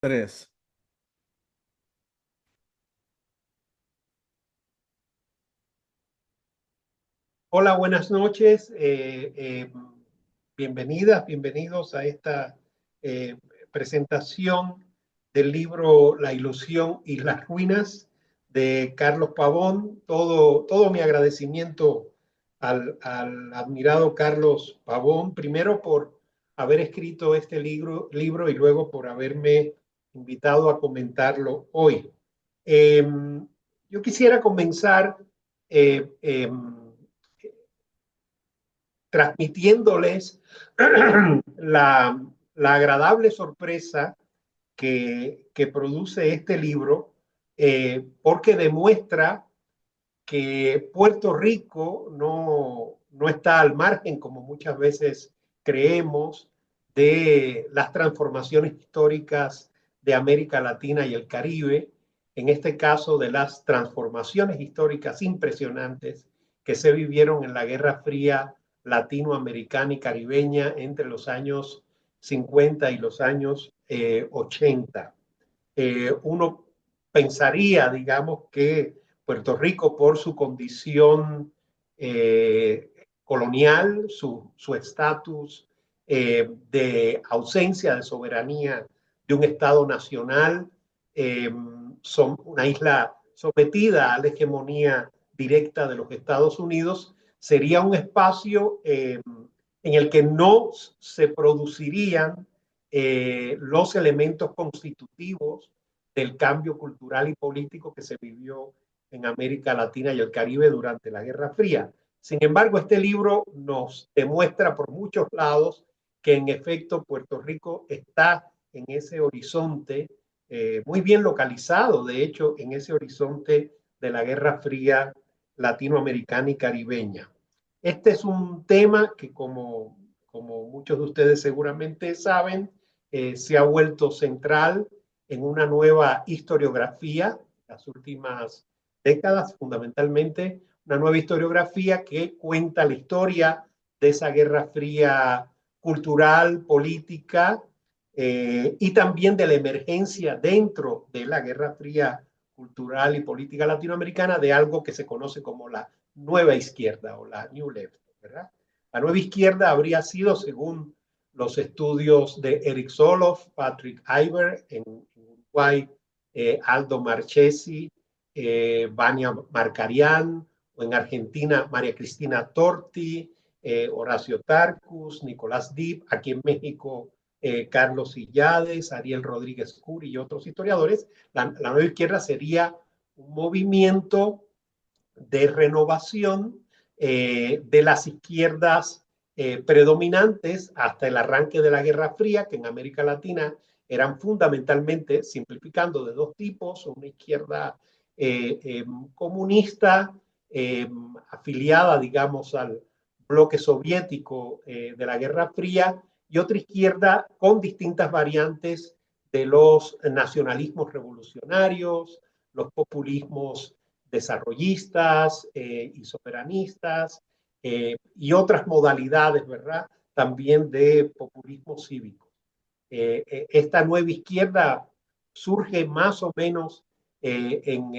Tres. Hola, buenas noches. Bienvenidas, bienvenidos a esta eh, presentación del libro La ilusión y las ruinas de Carlos Pavón. Todo mi agradecimiento al admirado Carlos Pavón, primero por haber escrito este libro y luego por haberme invitado a comentarlo hoy. Eh, yo quisiera comenzar eh, eh, transmitiéndoles la agradable sorpresa que produce este libro, porque demuestra que Puerto Rico no está al margen, como muchas veces creemos, de las transformaciones históricas de América Latina y el Caribe, en este caso de las transformaciones históricas impresionantes que se vivieron en la Guerra Fría latinoamericana y caribeña entre los años 50 y los años 80. Uno pensaría, digamos, que Puerto Rico, por su condición colonial, su estatus de ausencia de soberanía de un Estado nacional, eh, son una isla sometida a la hegemonía directa de los Estados Unidos, sería un espacio en el que no se producirían los elementos constitutivos del cambio cultural y político que se vivió en América Latina y el Caribe durante la Guerra Fría. Sin embargo, este libro nos demuestra por muchos lados que en efecto Puerto Rico está en ese horizonte muy bien localizado, de hecho, en ese horizonte de la Guerra Fría latinoamericana y caribeña. Este es un tema que, como muchos de ustedes seguramente saben, se ha vuelto central en una nueva historiografía, las últimas décadas, fundamentalmente, una nueva historiografía que cuenta la historia de esa Guerra Fría cultural, política, y también de la emergencia dentro de la Guerra Fría cultural y política latinoamericana de algo que se conoce como la nueva izquierda o la New Left, ¿verdad? La nueva izquierda habría sido, según los estudios de Eric Soloff, Patrick Iver en Uruguay, Aldo Marchesi, Vania Marcarian, o en Argentina María Cristina Torti, Horacio Tarcus, Nicolás Dib, aquí en México Carlos Illades, Ariel Rodríguez Curi y otros historiadores. La nueva izquierda sería un movimiento de renovación de las izquierdas predominantes hasta el arranque de la Guerra Fría, que en América Latina eran fundamentalmente, simplificando, de dos tipos: una izquierda comunista, afiliada, digamos, al bloque soviético de la Guerra Fría, y otra izquierda con distintas variantes de los nacionalismos revolucionarios, los populismos desarrollistas y soberanistas, y otras modalidades, ¿verdad? También de populismo cívico. Esta nueva izquierda surge más o menos en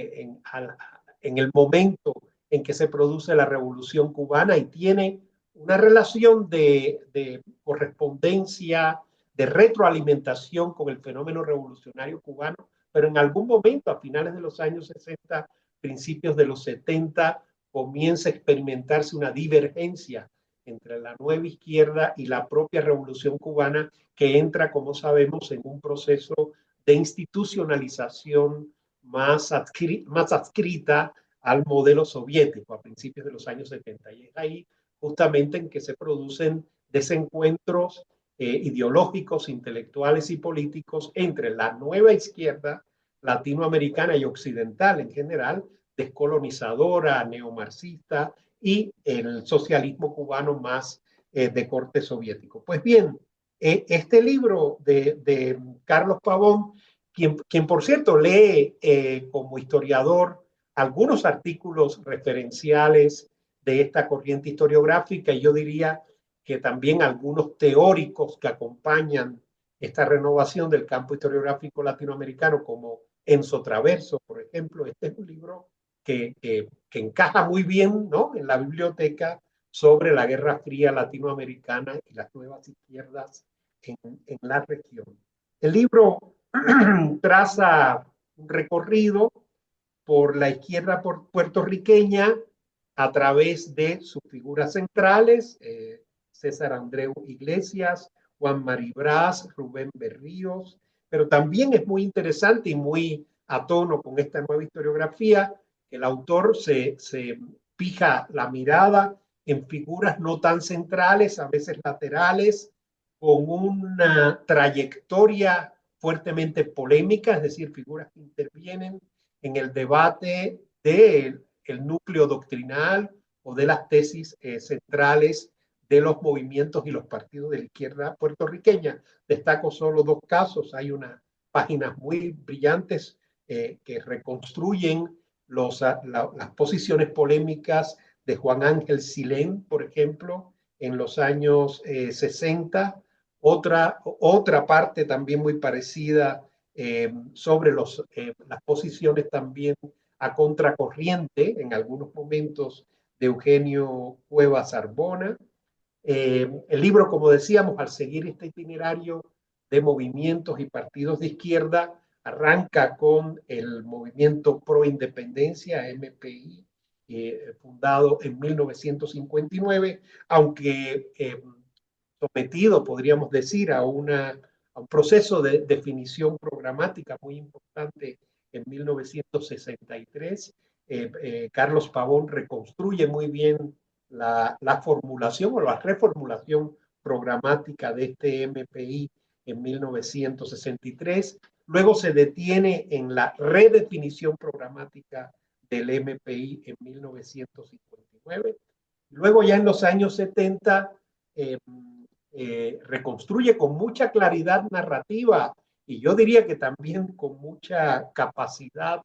el momento en que se produce la Revolución Cubana y tiene una relación de correspondencia, de retroalimentación con el fenómeno revolucionario cubano, pero en algún momento, a finales de los años 60, principios de los 70, comienza a experimentarse una divergencia entre la nueva izquierda y la propia revolución cubana, que entra, como sabemos, en un proceso de institucionalización más adscrita al modelo soviético a principios de los años 70. Y es ahí justamente en que se producen desencuentros ideológicos, intelectuales y políticos entre la nueva izquierda latinoamericana y occidental en general, descolonizadora, neomarxista, y el socialismo cubano más de corte soviético. Pues bien, este libro de Carlos Pavón, quien por cierto lee como historiador algunos artículos referenciales de esta corriente historiográfica, y yo diría que también algunos teóricos que acompañan esta renovación del campo historiográfico latinoamericano, como Enzo Traverso, por ejemplo. Este es un libro que encaja muy bien, ¿no?, en la biblioteca sobre la Guerra Fría latinoamericana y las nuevas izquierdas en la región. El libro traza un recorrido por la izquierda puertorriqueña a través de sus figuras centrales, César Andreu Iglesias, Juan Maribraz, Rubén Berríos, pero también es muy interesante y muy a tono con esta nueva historiografía. El autor se fija la mirada en figuras no tan centrales, a veces laterales, con una trayectoria fuertemente polémica, es decir, figuras que intervienen en el debate del núcleo doctrinal o de las tesis centrales de los movimientos y los partidos de la izquierda puertorriqueña. Destaco solo dos casos. Hay unas páginas muy brillantes que reconstruyen las posiciones polémicas de Juan Ángel Silén, por ejemplo, en los años 60. Otra parte también muy parecida sobre las posiciones también a contracorriente en algunos momentos de Eugenio Cuevas Arbona. El libro, como decíamos, al seguir este itinerario de movimientos y partidos de izquierda, arranca con el movimiento pro independencia, MPI, fundado en 1959, aunque sometido, podríamos decir, a un proceso de definición programática muy importante en 1963. Carlos Pavón reconstruye muy bien la formulación o la reformulación programática de este MPI en 1963. Luego se detiene en la redefinición programática del MPI en 1959. Luego ya en los años 70 reconstruye con mucha claridad narrativa y yo diría que también con mucha capacidad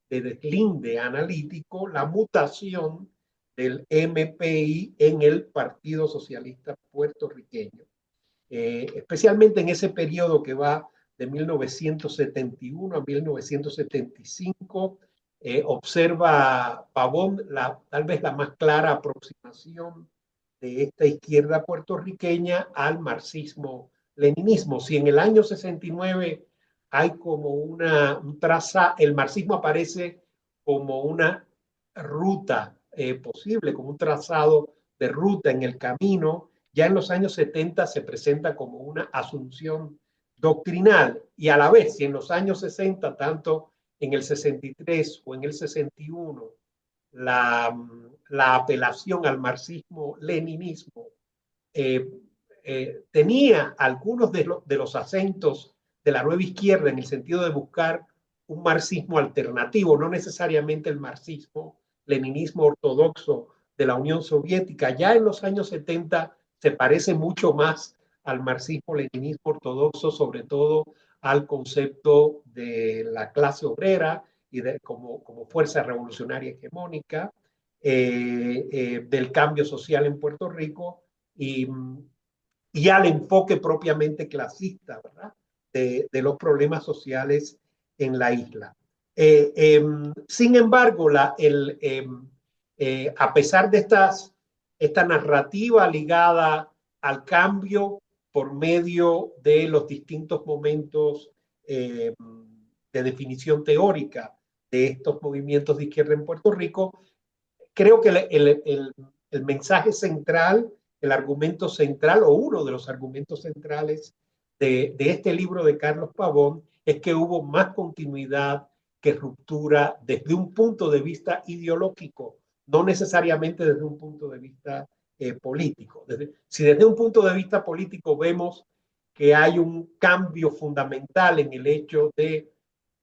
de deslinde analítico la mutación del MPI en el Partido Socialista Puertorriqueño. Especialmente en ese periodo que va de 1971 a 1975, observa Pavón tal vez la más clara aproximación de esta izquierda puertorriqueña al marxismo-leninismo. Si en el año 69 hay como un traza, el marxismo aparece como una ruta posible, como un trazado de ruta en el camino, ya en los años 70 se presenta como una asunción doctrinal y a la vez, si en los años 60, tanto en el 63 o en el 61, la apelación al marxismo-leninismo tenía algunos de los acentos de la nueva izquierda en el sentido de buscar un marxismo alternativo, no necesariamente el marxismo-leninismo ortodoxo de la Unión Soviética. Ya en los años 70 se parece mucho más al marxismo-leninismo ortodoxo, sobre todo al concepto de la clase obrera y como fuerza revolucionaria hegemónica, del cambio social en Puerto Rico y al enfoque propiamente clasista, ¿verdad?, de los problemas sociales en la isla. Sin embargo, a pesar de esta narrativa ligada al cambio por medio de los distintos momentos de definición teórica de estos movimientos de izquierda en Puerto Rico, creo que el mensaje central, el argumento central o uno de los argumentos centrales de este libro de Carlos Pavón es que hubo más continuidad que ruptura desde un punto de vista ideológico, no necesariamente desde un punto de vista político. Si desde un punto de vista político vemos que hay un cambio fundamental en el hecho de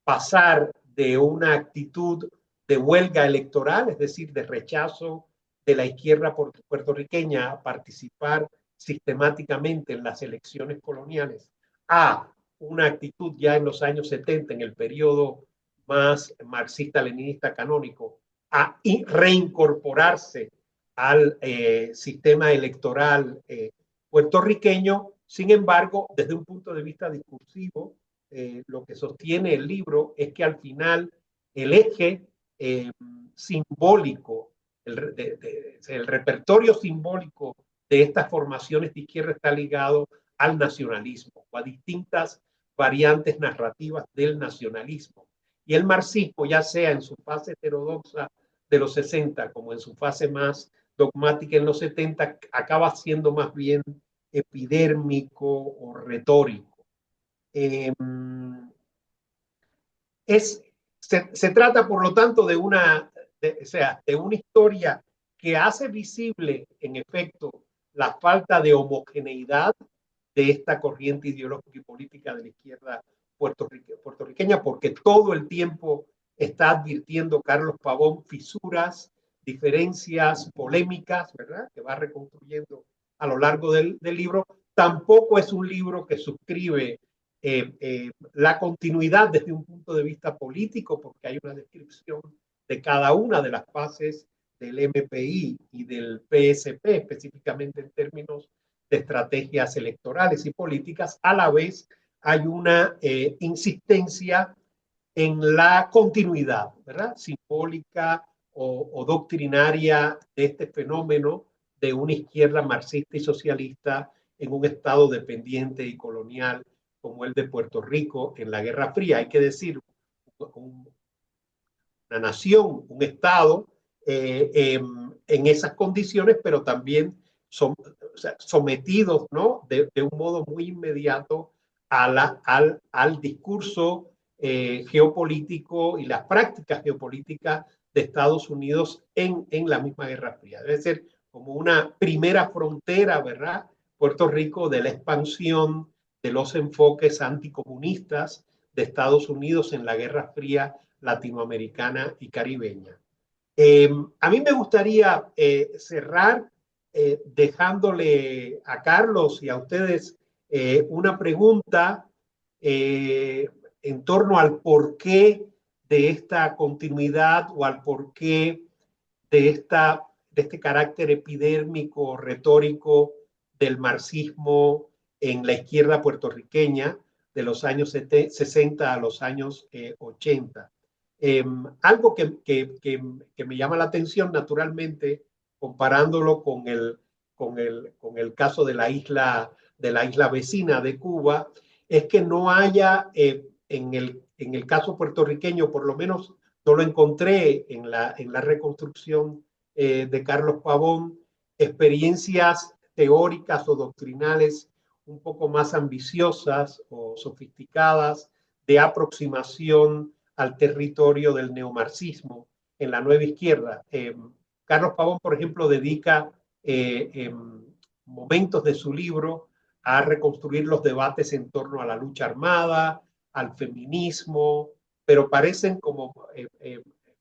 pasar de una actitud de huelga electoral, es decir, de rechazo de la izquierda puertorriqueña a participar sistemáticamente en las elecciones coloniales, a una actitud ya en los años 70, en el periodo más marxista-leninista canónico, a reincorporarse al sistema electoral puertorriqueño, Sin embargo, desde un punto de vista discursivo, lo que sostiene el libro es que al final el eje simbólico, el repertorio simbólico de estas formaciones de izquierda está ligado al nacionalismo o a distintas variantes narrativas del nacionalismo. Y el marxismo, ya sea en su fase heterodoxa de los 60 como en su fase más dogmática en los 70, acaba siendo más bien epidérmico o retórico. Eh, se trata, por lo tanto, de una historia que hace visible, en efecto, la falta de homogeneidad de esta corriente ideológica y política de la izquierda puertorriqueña, porque todo el tiempo está advirtiendo Carlos Pavón fisuras, diferencias, polémicas, ¿verdad? Que va reconstruyendo a lo largo del libro. Tampoco es un libro que suscribe la continuidad desde un punto de vista político, porque hay una descripción de cada una de las fases del MPI y del PSP, específicamente en términos de estrategias electorales y políticas. A la vez hay una insistencia en la continuidad, ¿verdad? Simbólica o doctrinaria de este fenómeno de una izquierda marxista y socialista en un estado dependiente y colonial como el de Puerto Rico en la Guerra Fría. Hay que decir, una nación, un estado en esas condiciones, pero también son, o sea, sometidos, ¿no? De un modo muy inmediato al discurso geopolítico y las prácticas geopolíticas de Estados Unidos en la misma Guerra Fría. Debe ser como una primera frontera, ¿verdad? Puerto Rico de la expansión de los enfoques anticomunistas de Estados Unidos en la Guerra Fría latinoamericana y caribeña. A mí me gustaría cerrar dejándole a Carlos y a ustedes una pregunta eh, en torno al porqué de esta continuidad o al porqué de este carácter epidérmico, retórico del marxismo en la izquierda puertorriqueña de los años 60 a los años 80. Algo que me llama la atención, naturalmente, comparándolo con el caso de la isla vecina de Cuba, es que no haya en el caso puertorriqueño, por lo menos no lo encontré en la reconstrucción de Carlos Pavón, experiencias teóricas o doctrinales un poco más ambiciosas o sofisticadas de aproximación al territorio del neomarxismo en la nueva izquierda. Carlos Pavón, por ejemplo, dedica momentos de su libro a reconstruir los debates en torno a la lucha armada, al feminismo, pero parecen como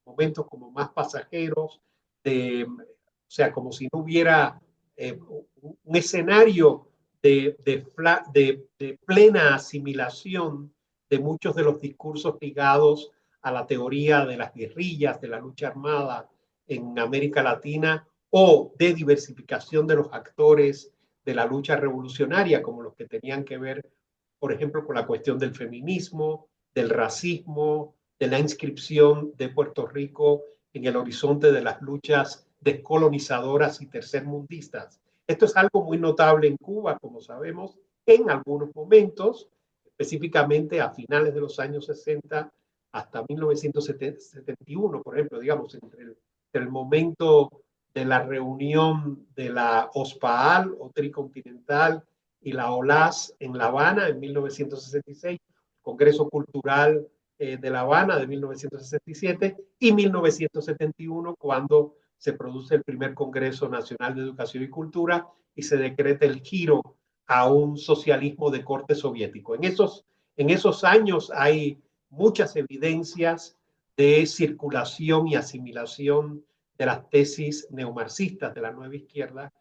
momentos como más pasajeros, o sea, como si no hubiera un escenario de plena asimilación de muchos de los discursos ligados a la teoría de las guerrillas, de la lucha armada en América Latina, o de diversificación de los actores de la lucha revolucionaria, como los que tenían que ver, por ejemplo, con la cuestión del feminismo, del racismo, de la inscripción de Puerto Rico en el horizonte de las luchas descolonizadoras y tercermundistas. Esto es algo muy notable en Cuba, como sabemos, en algunos momentos, específicamente a finales de los años 60 hasta 1971, por ejemplo, digamos, entre el momento de la reunión de la OSPAAL o Tricontinental y la OLAS en La Habana en 1966, Congreso Cultural de La Habana de 1967 y 1971 cuando se produce el primer Congreso Nacional de Educación y Cultura y se decreta el giro a un socialismo de corte soviético. En esos años hay muchas evidencias de circulación y asimilación de las tesis neomarxistas de la nueva izquierda,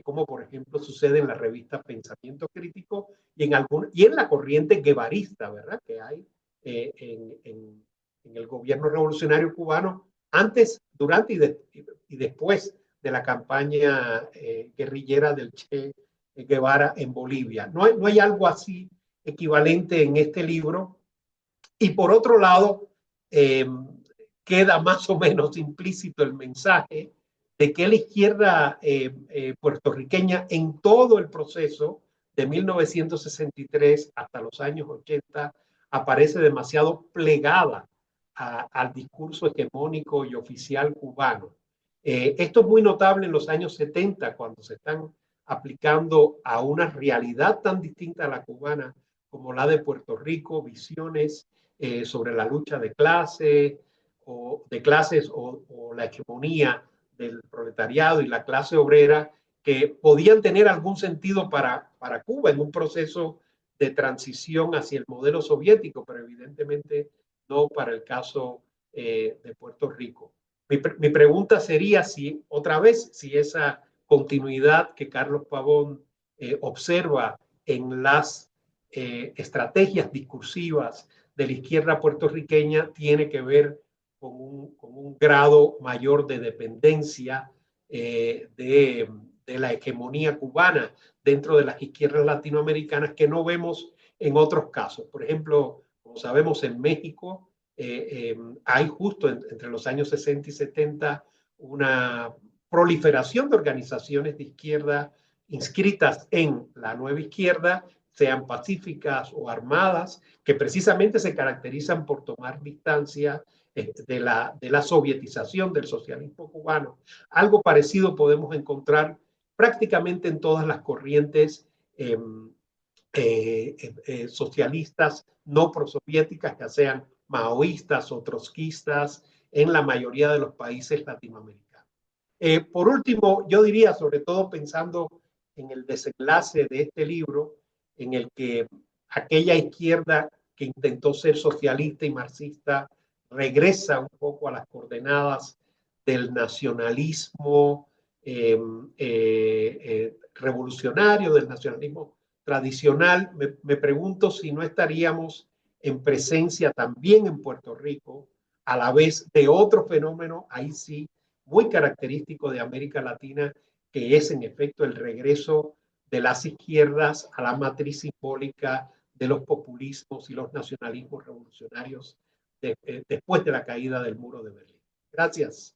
como por ejemplo sucede en la revista Pensamiento Crítico y en la corriente guevarista, ¿verdad? Que hay en el gobierno revolucionario cubano antes, durante y después de la campaña guerrillera del Che Guevara en Bolivia. No hay algo así equivalente en este libro. Y por otro lado, queda más o menos implícito el mensaje de que la izquierda puertorriqueña en todo el proceso de 1963 hasta los años 80 aparece demasiado plegada al discurso hegemónico y oficial cubano. Esto es muy notable en los años 70, cuando se están aplicando a una realidad tan distinta a la cubana como la de Puerto Rico, visiones sobre la lucha de clases o la hegemonía del proletariado y la clase obrera, que podían tener algún sentido para Cuba en un proceso de transición hacia el modelo soviético, pero evidentemente no para el caso de Puerto Rico. Mi pregunta sería si, otra vez, si esa continuidad que Carlos Pavón observa en las estrategias discursivas de la izquierda puertorriqueña tiene que ver con un grado mayor de dependencia de la hegemonía cubana dentro de las izquierdas latinoamericanas que no vemos en otros casos. Por ejemplo, como sabemos, en México hay justo entre los años 60 y 70 una proliferación de organizaciones de izquierda inscritas en la nueva izquierda, sean pacíficas o armadas, que precisamente se caracterizan por tomar distancia de la sovietización del socialismo cubano. Algo parecido podemos encontrar prácticamente en todas las corrientes socialistas no prosoviéticas, ya sean maoístas o trotskistas, en la mayoría de los países latinoamericanos. Por último, yo diría, sobre todo pensando en el desenlace de este libro, en el que aquella izquierda que intentó ser socialista y marxista regresa un poco a las coordenadas del nacionalismo revolucionario, del nacionalismo tradicional. Me pregunto si no estaríamos en presencia también en Puerto Rico, a la vez de otro fenómeno, ahí sí, muy característico de América Latina, que es en efecto el regreso de las izquierdas a la matriz simbólica de los populismos y los nacionalismos revolucionarios después de la caída del muro de Berlín. Gracias.